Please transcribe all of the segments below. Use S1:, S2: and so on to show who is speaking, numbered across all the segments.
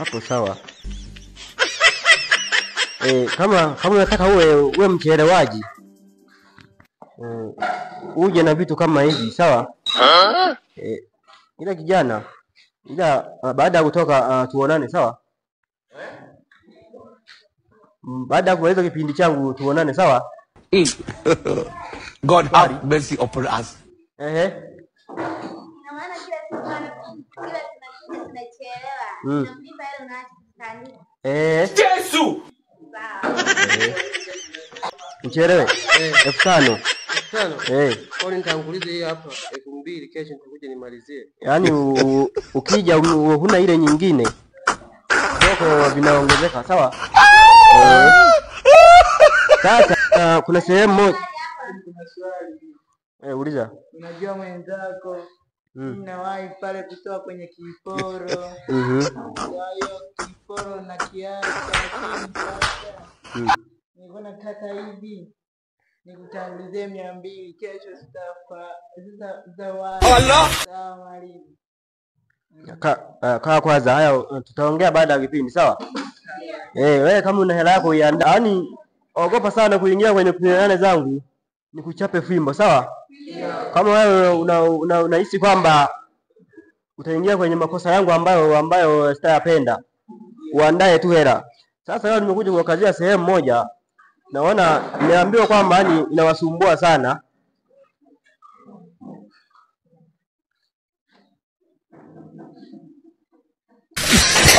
S1: Hapo sawa. Kama unataka uwe mchelewaji, uje na vitu kama hivi, sawa? Ila kijana, baada ya kutoka tuonane, sawa? Baada ya kumaliza kipindi changu tuonane, sawa?
S2: God have mercy upon us.
S3: Na maana kila tunachelewa. Tunamlipa ile unaacha kutandika.
S2: Yesu.
S1: Uchelewe 5,000.
S4: 5,000. Kwa nitangulize hii hapa 2,000, kesho nitakuja nimalizie.
S1: Yaani ukija huna ile nyingine. Soko vinaongezeka, sawa? Sasa kuna sehemu moja.
S5: Kuna swali.
S1: Uliza.
S5: Unajua mwenzako ninawahi pale kutoa kwenye kiporo. Kwa hiyo kiporo na kiasi nilikuwa nataka hivi nikutangulizie 200, kesho sitawahi.
S2: Allah.
S5: Sawa mwalimu.
S1: Kaa kwanza, haya tutaongea baada ya kipindi, sawa? Wewe kama una hela yako iandaa. Yaani ogopa sana kuingia kwenye kunyane zangu nikuchape fimbo, sawa? Kama wewe unahisi kwamba utaingia kwenye makosa yangu ambayo sitayapenda, uandae tu hela. Sasa leo nimekuja kuwakazia sehemu moja. Naona nimeambiwa kwamba yani inawasumbua sana.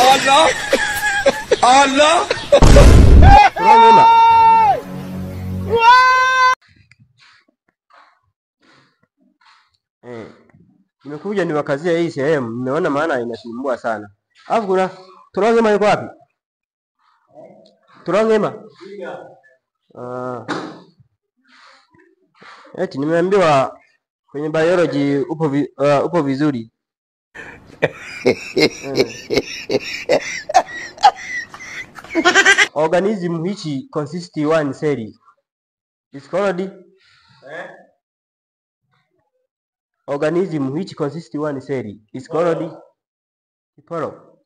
S2: Allah. Allah.
S1: Nimekuja niwakazie hii sehemu, nimeona maana inasumbua sana. Alafu kuna Turangema yuko wapi? Turangema? Eti nimeambiwa kwenye biology upo vizuri. Organism which consists one cell is called organism which consists one cell is called kiporo.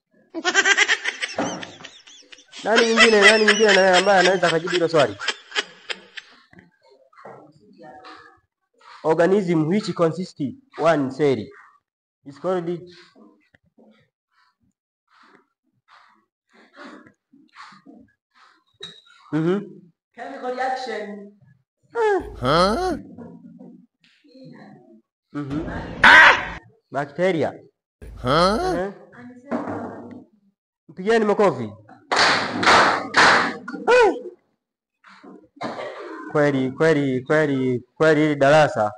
S1: Nani mwingine ambaye anaweza kujibu hilo swali? Organism which consists one cell is called
S5: Chemical reaction.
S1: Bacteria. Mpigeni makofi. Kweli hili darasa.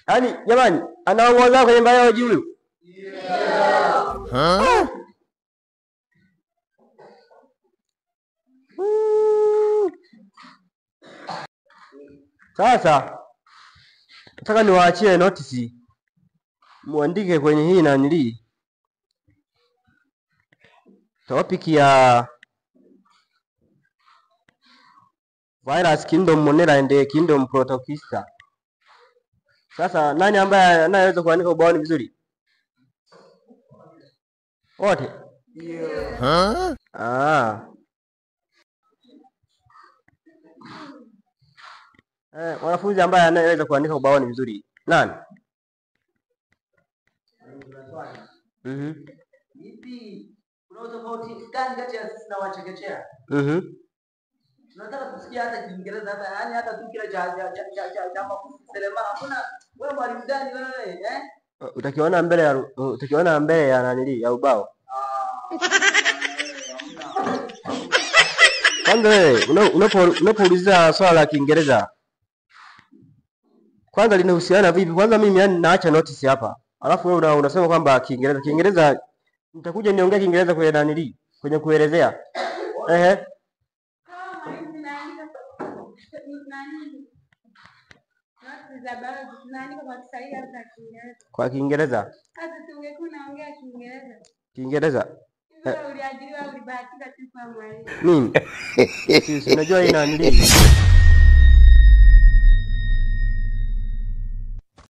S1: Yaani jamani, anaongoza kwenye biology huyu? Sasa nataka niwaachie notice, muandike kwenye hii nanili topic ya virus kingdom monera and kingdom protocista. Sasa nani ambaye anaweza kuandika ubaoni vizuri? Wote? Wanafunzi ambaye anaweza kuandika ubaoni vizuri nani?
S5: Vipi? Kuna tofauti gani kati ya sisi na wachekechea? Tunataka kusikia hata Kiingereza hata yani hata tu kile cha seremala. Hakuna wewe mwalimu gani wewe
S1: Utakiona mbele ya nanili ya ubao. Kwanza wewe unapouliza swala la Kiingereza kwanza linahusiana vipi? Kwanza mimi yani naacha notice hapa. Alafu wewe unasema kwamba Kiingereza nitakuja niongea Kiingereza kwenye nanili kwenye kuelezea. Kwa Kiingereza.
S3: Sasa tungekuwa naongea Kiingereza.
S1: Kiingereza.
S3: Uliajiriwa ulibahatika tu kwa mwalimu.
S1: Mimi. Sisi unajua hii nanili.